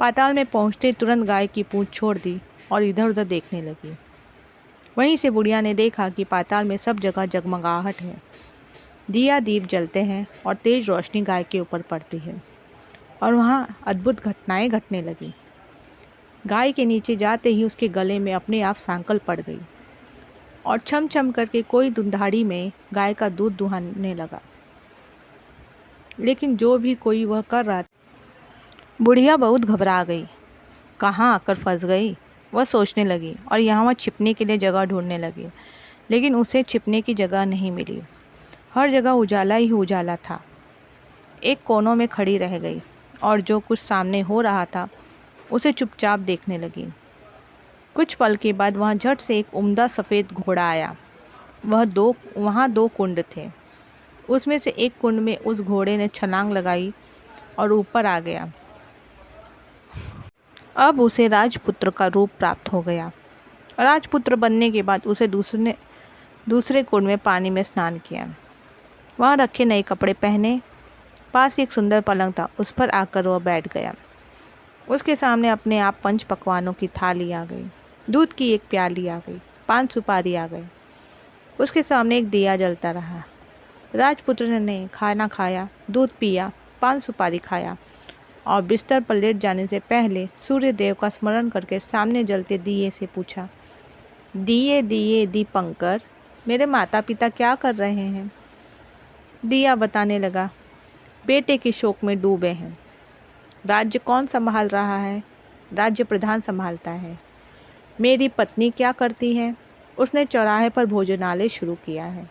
पाताल में पहुंचते तुरंत गाय की पूंछ छोड़ दी और इधर उधर देखने लगी। वहीं से बुढ़िया ने देखा कि पाताल में सब जगह जगमगाहट है, दिया दीप जलते हैं और तेज रोशनी गाय के ऊपर पड़ती है और वहाँ अद्भुत घटनाएं घटने लगी। गाय के नीचे जाते ही उसके गले में अपने आप सांकल पड़ गई और छम छम करके कोई दुधाड़ी में गाय का दूध दुहाने लगा। लेकिन जो भी कोई वह कर रहा, बुढ़िया बहुत घबरा गई। कहाँ आकर फंस गई वह सोचने लगी और यहाँ वह छिपने के लिए जगह ढूंढने लगी। लेकिन उसे छिपने की जगह नहीं मिली। हर जगह उजाला ही उजाला था। एक कोनों में खड़ी रह गई और जो कुछ सामने हो रहा था उसे चुपचाप देखने लगी। कुछ पल के बाद वहाँ झट से एक उम्दा सफ़ेद घोड़ा आया। वहाँ दो कुंड थे। उसमें से एक कुंड में उस घोड़े ने छलांग लगाई और ऊपर आ गया। अब उसे राजपुत्र का रूप प्राप्त हो गया। राजपुत्र बनने के बाद उसे दूसरे कुंड में पानी में स्नान किया। वहाँ रखे नए कपड़े पहने। पास एक सुंदर पलंग था, उस पर आकर वह बैठ गया। उसके सामने अपने आप 5 पकवानों की थाली आ गई। दूध की एक प्याली आ गई, 5 सुपारी आ गई। उसके सामने एक दिया जलता रहा। राजपुत्र ने खाना खाया, दूध पिया, 5 सुपारी खाया और बिस्तर पर लेट जाने से पहले सूर्य देव का स्मरण करके सामने जलते दिए से पूछा, दिए दिए दीपंकर, मेरे माता पिता क्या कर रहे हैं? दिया बताने लगा, बेटे के शोक में डूबे हैं। राज्य कौन संभाल रहा है? राज्य प्रधान संभालता है। मेरी पत्नी क्या करती है? उसने चौराहे पर भोजनालय शुरू किया है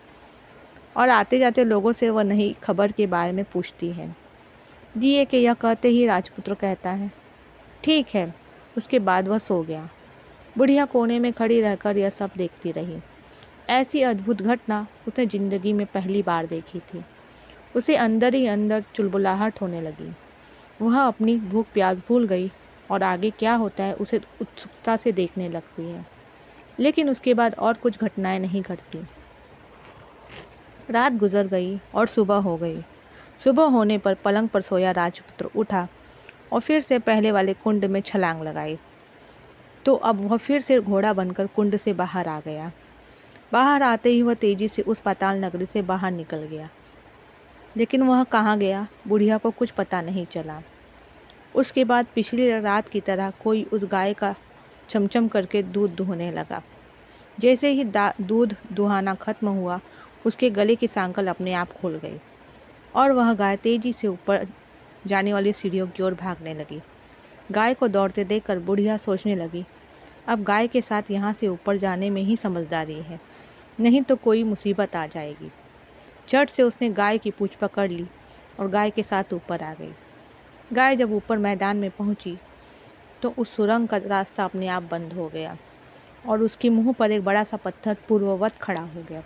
और आते जाते लोगों से वह नई खबर के बारे में पूछती है। दिए के यह कहते ही राजपुत्र कहता है, ठीक है। उसके बाद वह सो गया। बुढ़िया कोने में खड़ी रहकर यह सब देखती रही। ऐसी अद्भुत घटना उसने जिंदगी में पहली बार देखी थी। उसे अंदर ही अंदर चुलबुलाहट होने लगी। वह अपनी भूख प्यास भूल गई और आगे क्या होता है उसे उत्सुकता से देखने लगती है। लेकिन उसके बाद और कुछ घटनाएं नहीं घटती। रात गुजर गई और सुबह हो गई। सुबह होने पर पलंग पर सोया राजपुत्र उठा और फिर से पहले वाले कुंड में छलांग लगाई। तो अब वह फिर से घोड़ा बनकर कुंड से बाहर आ गया। बाहर आते ही वह तेजी से उस पाताल नगरी से बाहर निकल गया। लेकिन वह कहाँ गया, बुढ़िया को कुछ पता नहीं चला। उसके बाद पिछली रात की तरह कोई उस गाय का चमचम करके दूध दुहने लगा। जैसे ही दूध दुहाना खत्म हुआ, उसके गले की सांकल अपने आप खुल गई और वह गाय तेजी से ऊपर जाने वाली सीढ़ियों की ओर भागने लगी। गाय को दौड़ते देखकर बुढ़िया सोचने लगी, अब गाय के साथ यहाँ से ऊपर जाने में ही समझदारी है, नहीं तो कोई मुसीबत आ जाएगी। झट से उसने गाय की पूंछ पकड़ ली और गाय के साथ ऊपर आ गई। गाय जब ऊपर मैदान में पहुंची तो उस सुरंग का रास्ता अपने आप बंद हो गया और उसके मुंह पर एक बड़ा सा पत्थर पूर्ववत खड़ा हो गया।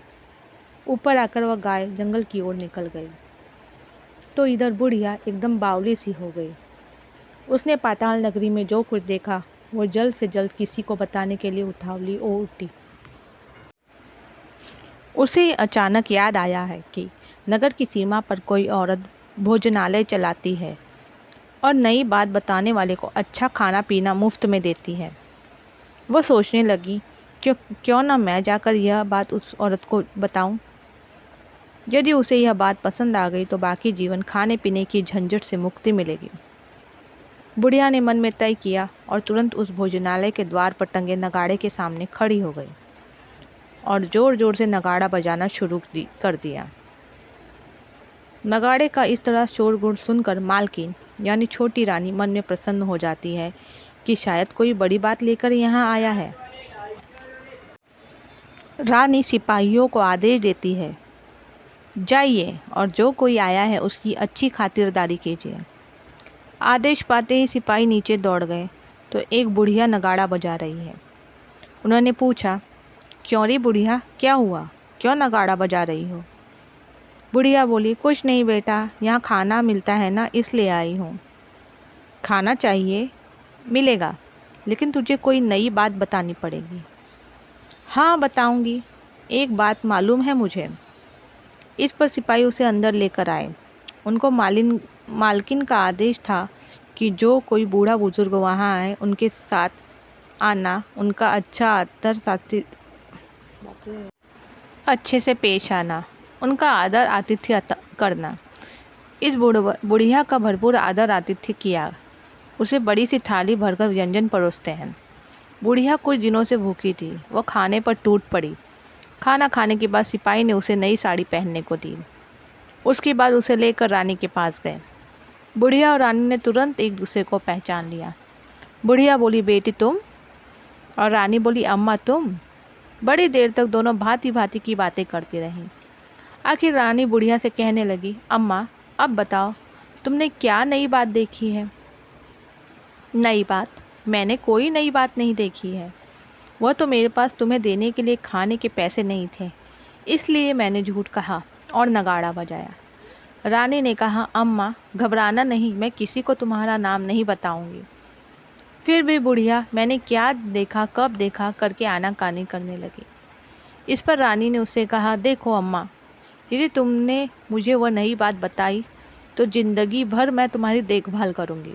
ऊपर आकर वह गाय जंगल की ओर निकल गई तो इधर बुढ़िया एकदम बावली सी हो गई। उसने पाताल नगरी में जो कुछ देखा वो जल्द से जल्द किसी को बताने के लिए उतावली हो उठी। उसे अचानक याद आया है कि नगर की सीमा पर कोई औरत भोजनालय चलाती है और नई बात बताने वाले को अच्छा खाना पीना मुफ्त में देती है। वह सोचने लगी, क्यों ना मैं जाकर यह बात उस औरत को बताऊं। यदि उसे यह बात पसंद आ गई तो बाकी जीवन खाने पीने की झंझट से मुक्ति मिलेगी। बुढ़िया ने मन में तय किया और तुरंत उस भोजनालय के द्वार पर टंगे नगाड़े के सामने खड़ी हो गई और ज़ोर ज़ोर से नगाड़ा बजाना शुरू कर दिया। नगाड़े का इस तरह शोरगुल सुनकर मालकिन यानी छोटी रानी मन में प्रसन्न हो जाती है कि शायद कोई बड़ी बात लेकर यहाँ आया है। रानी सिपाहियों को आदेश देती है, जाइए और जो कोई आया है उसकी अच्छी खातिरदारी कीजिए। आदेश पाते ही सिपाही नीचे दौड़ गए तो एक बुढ़िया नगाड़ा बजा रही है। उन्होंने पूछा, क्यों रे बुढ़िया, क्या हुआ, क्यों नगाड़ा बजा रही हो? बुढ़िया बोली, कुछ नहीं बेटा, यहाँ खाना मिलता है ना, इसलिए आई हूँ। खाना चाहिए? मिलेगा, लेकिन तुझे कोई नई बात बतानी पड़ेगी। हाँ बताऊँगी, एक बात मालूम है मुझे। इस पर सिपाही उसे अंदर लेकर आए। उनको मालकिन का आदेश था कि जो कोई बूढ़ा बुजुर्ग वहाँ आए उनके साथ आना, उनका अच्छा आदर साथी अच्छे से पेश आना, उनका आदर आतिथ्य करना। इस बुढ़िया का भरपूर आदर आतिथ्य किया। उसे बड़ी सी थाली भरकर व्यंजन परोसते हैं। बुढ़िया कुछ दिनों से भूखी थी। वह खाने पर टूट पड़ी। खाना खाने के बाद सिपाही ने उसे नई साड़ी पहनने को दी। उसके बाद उसे लेकर रानी के पास गए। बुढ़िया और रानी ने तुरंत एक दूसरे को पहचान लिया। बुढ़िया बोली, बेटी तुम? और रानी बोली, अम्मा तुम? बड़ी देर तक दोनों भांति भांति की बातें करती रहीं। आखिर रानी बुढ़िया से कहने लगी, अम्मा अब बताओ, तुमने क्या नई बात देखी है? नई बात? मैंने कोई नई बात नहीं देखी है। वह तो मेरे पास तुम्हें देने के लिए खाने के पैसे नहीं थे, इसलिए मैंने झूठ कहा और नगाड़ा बजाया। रानी ने कहा, अम्मा घबराना नहीं, मैं किसी को तुम्हारा नाम नहीं बताऊंगी। फिर भी बुढ़िया मैंने क्या देखा, कब देखा करके आनाकानी करने लगी। इस पर रानी ने उससे कहा, देखो अम्मा, यदि तुमने मुझे वह नई बात बताई तो जिंदगी भर मैं तुम्हारी देखभाल करूंगी,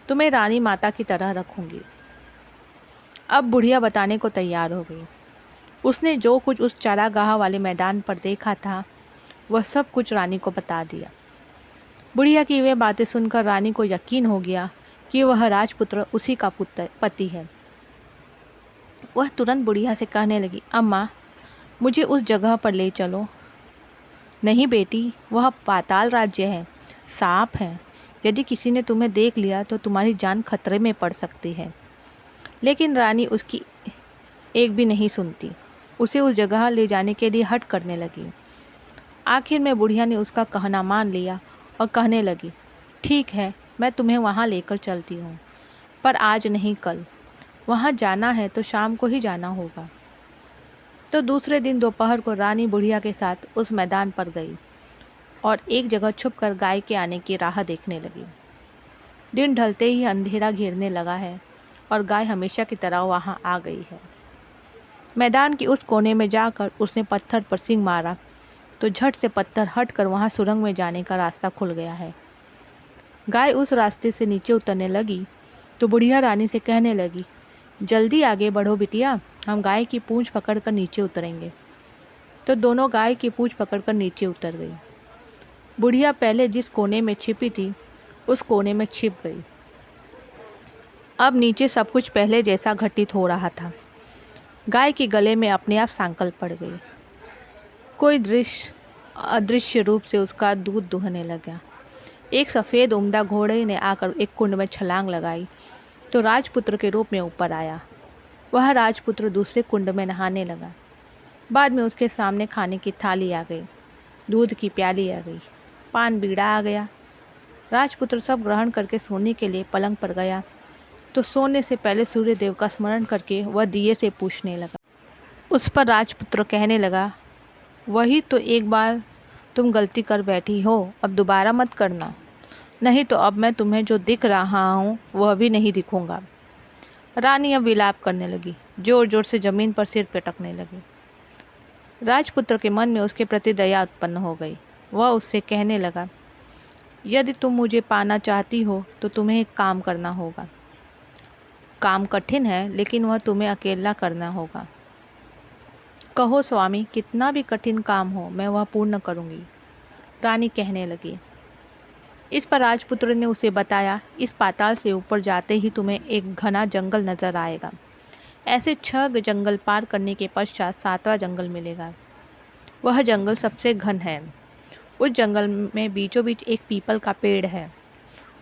तुम्हें रानी माता की तरह रखूंगी। अब बुढ़िया बताने को तैयार हो गई। उसने जो कुछ उस चारागाह वाले मैदान पर देखा था वह सब कुछ रानी को बता दिया। बुढ़िया की वे बातें सुनकर रानी को यकीन हो गया कि वह राजपुत्र उसी का पति है। वह तुरंत बुढ़िया से कहने लगी, अम्मा मुझे उस जगह पर ले चलो। नहीं बेटी, वह पाताल राज्य है, सांप है। यदि किसी ने तुम्हें देख लिया तो तुम्हारी जान खतरे में पड़ सकती है। लेकिन रानी उसकी एक भी नहीं सुनती। उसे उस जगह ले जाने के लिए हट करने लगी। आखिर में बुढ़िया ने उसका कहना मान लिया और कहने लगी, ठीक है, मैं तुम्हें वहाँ लेकर चलती हूँ, पर आज नहीं कल। वहाँ जाना है तो शाम को ही जाना होगा। तो दूसरे दिन दोपहर को रानी बुढ़िया के साथ उस मैदान पर गई और एक जगह छुपकर गाय के आने की राह देखने लगी। दिन ढलते ही अंधेरा घेरने लगा है और गाय हमेशा की तरह वहाँ आ गई है। मैदान के उस कोने में जाकर उसने पत्थर पर सींग मारा तो झट से पत्थर हटकर वहाँ सुरंग में जाने का रास्ता खुल गया है। गाय उस रास्ते से नीचे उतरने लगी तो बुढ़िया रानी से कहने लगी, जल्दी आगे बढ़ो बिटिया, हम गाय की पूंछ पकड़कर नीचे उतरेंगे। तो दोनों गाय की पूंछ पकड़कर नीचे उतर गई। बुढ़िया पहले जिस कोने में छिपी थी उस कोने में छिप गई। अब नीचे सब कुछ पहले जैसा घटित हो रहा था। गाय के गले में अपने आप सांकल पड़ गई। कोई अदृश्य रूप से उसका दूध दुहने लगा। एक सफ़ेद उम्दा घोड़े ने आकर एक कुंड में छलांग लगाई तो राजपुत्र के रूप में ऊपर आया। वह राजपुत्र दूसरे कुंड में नहाने लगा। बाद में उसके सामने खाने की थाली आ गई, दूध की प्याली आ गई, पान बीड़ा आ गया। राजपुत्र सब ग्रहण करके सोने के लिए पलंग पर गया तो सोने से पहले सूर्य देव का स्मरण करके वह दिए से पूछने लगा। उस पर राजपुत्र कहने लगा, वही तो एक बार तुम गलती कर बैठी हो, अब दोबारा मत करना, नहीं तो अब मैं तुम्हें जो दिख रहा हूँ वह भी नहीं दिखूंगा। रानी अब विलाप करने लगी, जोर जोर से जमीन पर सिर पटकने लगी। राजपुत्र के मन में उसके प्रति दया उत्पन्न हो गई। वह उससे कहने लगा, यदि तुम मुझे पाना चाहती हो तो तुम्हें एक काम करना होगा। काम कठिन है लेकिन वह तुम्हें अकेला करना होगा। कहो स्वामी, कितना भी कठिन काम हो मैं वह पूर्ण करूंगी, रानी कहने लगी। इस पर राजपुत्र ने उसे बताया, इस पाताल से ऊपर जाते ही तुम्हें एक घना जंगल नजर आएगा। ऐसे 6 जंगल पार करने के पश्चात 7वां जंगल मिलेगा। वह जंगल सबसे घन है। उस जंगल में बीचों बीच एक पीपल का पेड़ है।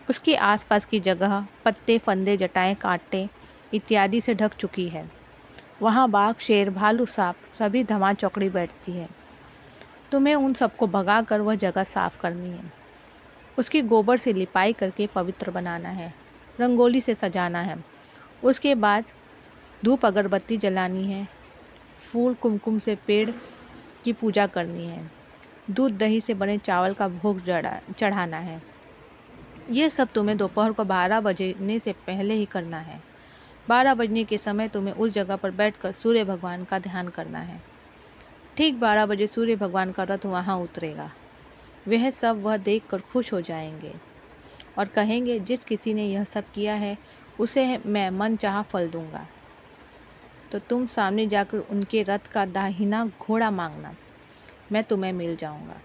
उसके आसपास की जगह पत्ते, फंदे, जटाएं, कांटे इत्यादि से ढक चुकी है। वहाँ बाघ, शेर, भालू, सांप सभी धमा चौकड़ी बैठती है। तुम्हें उन सबको भगाकर वह जगह साफ करनी है। उसकी गोबर से लिपाई करके पवित्र बनाना है, रंगोली से सजाना है। उसके बाद धूप अगरबत्ती जलानी है, फूल कुमकुम से पेड़ की पूजा करनी है, दूध दही से बने चावल का भोग चढ़ाना है। ये सब तुम्हें दोपहर को 12 बजने से पहले ही करना है। 12 बजने के समय तुम्हें उस जगह पर बैठकर सूर्य भगवान का ध्यान करना है। ठीक 12 बजे सूर्य भगवान का रथ वहाँ उतरेगा। वह सब वह देखकर खुश हो जाएंगे और कहेंगे जिस किसी ने यह सब किया है उसे मैं मन चाहा फल दूंगा। तो तुम सामने जाकर उनके रथ का दाहिना घोड़ा मांगना, मैं तुम्हें मिल जाऊंगा।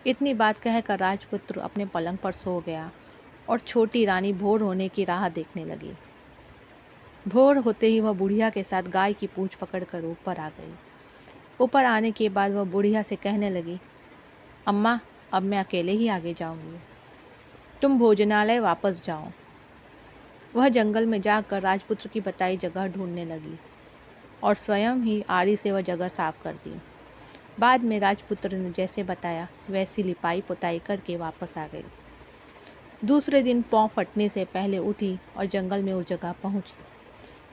इतनी बात कहकर राजपुत्र अपने पलंग पर सो गया और छोटी रानी भोर होने की राह देखने लगी। भोर होते ही वह बुढ़िया के साथ गाय की पूंछ पकड़कर ऊपर आ गई। ऊपर आने के बाद वह बुढ़िया से कहने लगी, अम्मा, अब मैं अकेले ही आगे जाऊंगी, तुम भोजनालय वापस जाओ। वह जंगल में जाकर राजपुत्र की बताई जगह ढूंढने लगी और स्वयं ही आरी से वह जगह साफ कर दी। बाद में राजपुत्र ने जैसे बताया वैसी लिपाई पुताई करके वापस आ गई। दूसरे दिन पाँव फटने से पहले उठी और जंगल में उस जगह पहुंची।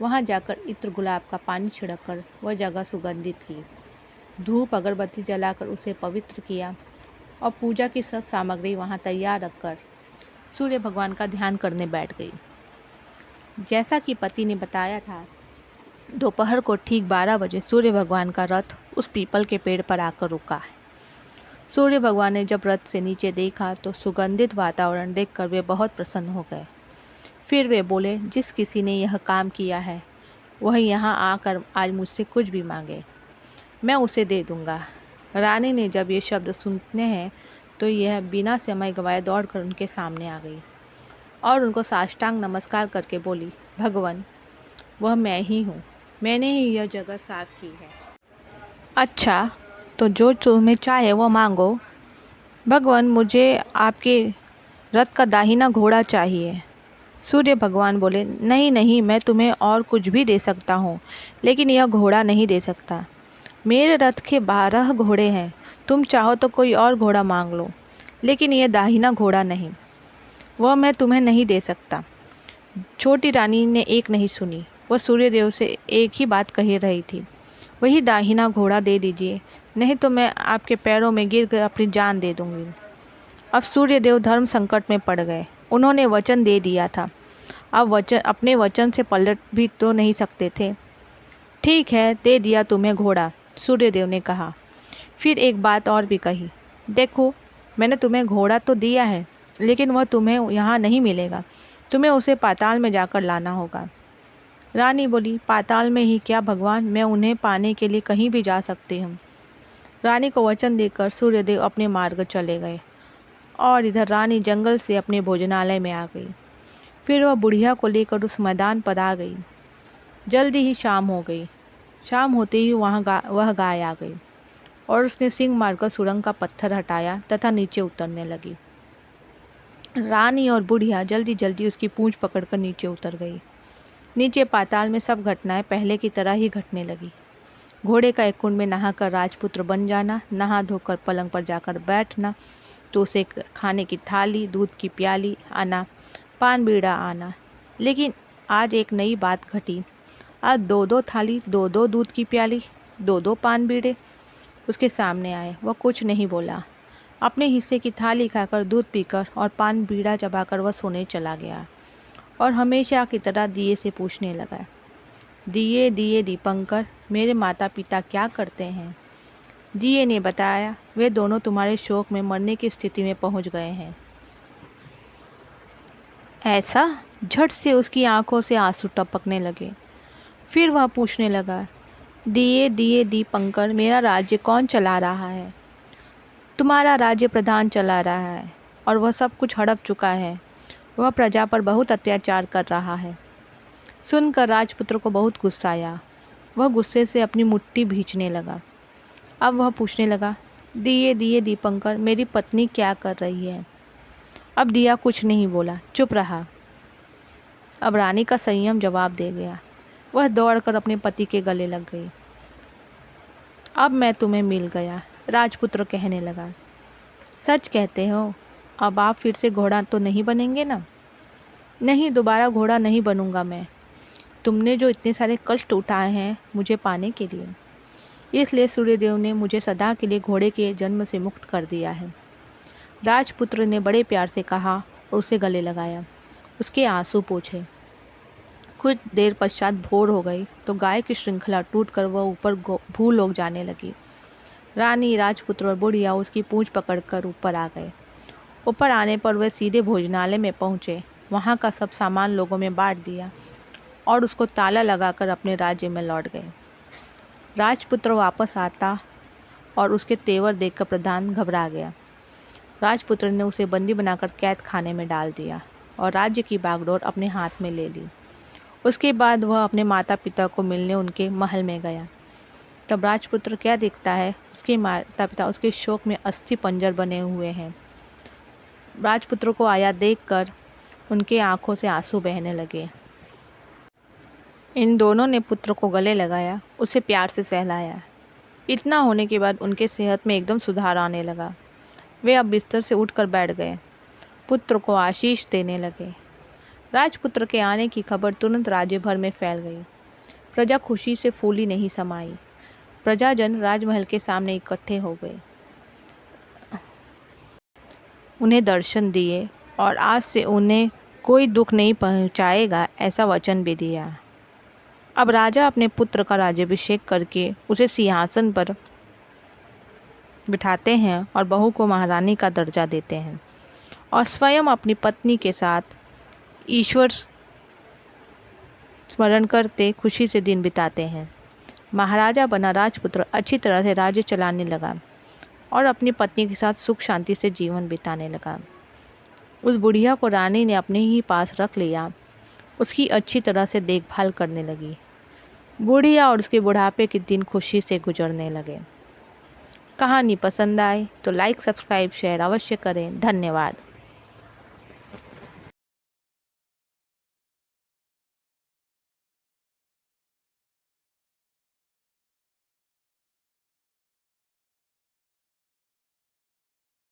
वहां जाकर इत्र गुलाब का पानी छिड़ककर वह जगह सुगंधित की, धूप अगरबत्ती जलाकर उसे पवित्र किया और पूजा की सब सामग्री वहां तैयार रखकर सूर्य भगवान का ध्यान करने बैठ गई। जैसा कि पति ने बताया था, दोपहर को ठीक 12 बजे सूर्य भगवान का रथ उस पीपल के पेड़ पर आकर रुका है। सूर्य भगवान ने जब रथ से नीचे देखा तो सुगंधित वातावरण देखकर वे बहुत प्रसन्न हो गए। फिर वे बोले, जिस किसी ने यह काम किया है वह यहाँ आकर आज मुझसे कुछ भी मांगे, मैं उसे दे दूंगा। रानी ने जब ये शब्द सुनते हैं तो यह बिना समय गवाए दौड़कर उनके सामने आ गई और उनको साष्टांग नमस्कार करके बोली, भगवान, वह मैं ही हूँ, मैंने ही यह जगह साफ की है। अच्छा, तो जो तुम्हें चाहे वो मांगो। भगवान, मुझे आपके रथ का दाहिना घोड़ा चाहिए। सूर्य भगवान बोले, नहीं नहीं, मैं तुम्हें और कुछ भी दे सकता हूँ, लेकिन यह घोड़ा नहीं दे सकता। मेरे रथ के 12 घोड़े हैं, तुम चाहो तो कोई और घोड़ा मांग लो, लेकिन यह दाहिना घोड़ा नहीं, वह मैं तुम्हें नहीं दे सकता। छोटी रानी ने एक नहीं सुनी, वह सूर्यदेव से एक ही बात कही रही थी, वही दाहिना घोड़ा दे दीजिए, नहीं तो मैं आपके पैरों में गिर कर अपनी जान दे दूंगी। अब सूर्यदेव धर्म संकट में पड़ गए। उन्होंने वचन दे दिया था, अब अपने वचन से पलट भी तो नहीं सकते थे। ठीक है, दे दिया तुम्हें घोड़ा, सूर्यदेव ने कहा। फिर एक बात और भी कही, देखो, मैंने तुम्हें घोड़ा तो दिया है, लेकिन वह तुम्हें यहाँ नहीं मिलेगा, तुम्हें उसे पाताल में जाकर लाना होगा। रानी बोली, पाताल में ही क्या भगवान, मैं उन्हें पाने के लिए कहीं भी जा सकती हूँ। रानी को वचन देकर सूर्यदेव अपने मार्ग चले गए और इधर रानी जंगल से अपने भोजनालय में आ गई। फिर वह बुढ़िया को लेकर उस मैदान पर आ गई। जल्दी ही शाम हो गई। शाम होते ही वह गाय आ गई और उसने सींग मारकर सुरंग का पत्थर हटाया तथा नीचे उतरने लगी। रानी और बुढ़िया जल्दी जल्दी उसकी पूंछ पकड़कर नीचे उतर गई। नीचे पाताल में सब घटनाएं पहले की तरह ही घटने लगी। घोड़े का एक कुंड में नहाकर राजपुत्र बन जाना, नहा धोकर पलंग पर जाकर बैठना, तो उसे खाने की थाली, दूध की प्याली आना, पान बीड़ा आना। लेकिन आज एक नई बात घटी। आज 2-2 थाली, 2-2 दूध की प्याली, 2-2 पान बीड़े उसके सामने आए। वह कुछ नहीं बोला। अपने हिस्से की थाली खाकर, दूध पीकर और पान बीड़ा चबाकर वह सोने चला गया और हमेशा की तरह दिए से पूछने लगा, दिए दिए दीपंकर, मेरे माता पिता क्या करते हैं? दिए ने बताया, वे दोनों तुम्हारे शोक में मरने की स्थिति में पहुंच गए हैं। ऐसा? झट से उसकी आंखों से आंसू टपकने लगे। फिर वह पूछने लगा, दिए दिए दीपंकर, मेरा राज्य कौन चला रहा है? तुम्हारा राज्य प्रधान चला रहा है और वह सब कुछ हड़प चुका है। वह प्रजा पर बहुत अत्याचार कर रहा है। सुनकर राजपुत्र को बहुत गुस्सा आया। वह गुस्से से अपनी मुट्ठी भींचने लगा। अब वह पूछने लगा, दिए दिए दीपंकर, मेरी पत्नी क्या कर रही है? अब दिया कुछ नहीं बोला, चुप रहा। अब रानी का संयम जवाब दे गया। वह दौड़कर अपने पति के गले लग गई। अब मैं तुम्हें मिल गया, राजपुत्र कहने लगा। सच कहते हो? अब आप फिर से घोड़ा तो नहीं बनेंगे ना? नहीं, दोबारा घोड़ा नहीं बनूंगा मैं। तुमने जो इतने सारे कष्ट उठाए हैं मुझे पाने के लिए, इसलिए सूर्यदेव ने मुझे सदा के लिए घोड़े के जन्म से मुक्त कर दिया है। राजपुत्र ने बड़े प्यार से कहा और उसे गले लगाया, उसके आंसू पोंछे। कुछ देर पश्चात भोर हो गई तो गाय की श्रृंखला टूटकर वह ऊपर भूलोक जाने लगी। रानी, राजपुत्र और बुढ़िया उसकी पूंछ पकड़कर ऊपर आ गए ऊपर आने पर वह सीधे भोजनालय में पहुँचे। वहाँ का सब सामान लोगों में बांट दिया और उसको ताला लगाकर अपने राज्य में लौट गए। राजपुत्र वापस आता और उसके तेवर देखकर प्रधान घबरा गया। राजपुत्र ने उसे बंदी बनाकर कैद खाने में डाल दिया और राज्य की बागडोर अपने हाथ में ले ली। उसके बाद वह अपने माता पिता को मिलने उनके महल में गया। तब राजपुत्र क्या देखता है, उसके माता पिता उसके शोक में अस्थि पंजर बने हुए हैं। राजपुत्र को आया देखकर उनके आंखों से आंसू बहने लगे। इन दोनों ने पुत्र को गले लगाया, उसे प्यार से सहलाया। इतना होने के बाद उनके सेहत में एकदम सुधार आने लगा। वे अब बिस्तर से उठकर बैठ गए, पुत्र को आशीष देने लगे। राजपुत्र के आने की खबर तुरंत राज्य भर में फैल गई। प्रजा खुशी से फूली नहीं समाई। प्रजाजन राजमहल के सामने इकट्ठे हो गए, उन्हें दर्शन दिए और आज से उन्हें कोई दुख नहीं पहुंचाएगा ऐसा वचन भी दिया। अब राजा अपने पुत्र का राज्याभिषेक करके उसे सिंहासन पर बिठाते हैं और बहू को महारानी का दर्जा देते हैं और स्वयं अपनी पत्नी के साथ ईश्वर स्मरण करते खुशी से दिन बिताते हैं। महाराजा बना राजपुत्र अच्छी तरह से राज्य चलाने लगा और अपनी पत्नी के साथ सुख शांति से जीवन बिताने लगा। उस बुढ़िया को रानी ने अपने ही पास रख लिया, उसकी अच्छी तरह से देखभाल करने लगी। बुढ़िया और उसके बुढ़ापे के दिन खुशी से गुजरने लगे। कहानी पसंद आए तो लाइक, सब्सक्राइब, शेयर अवश्य करें। धन्यवाद।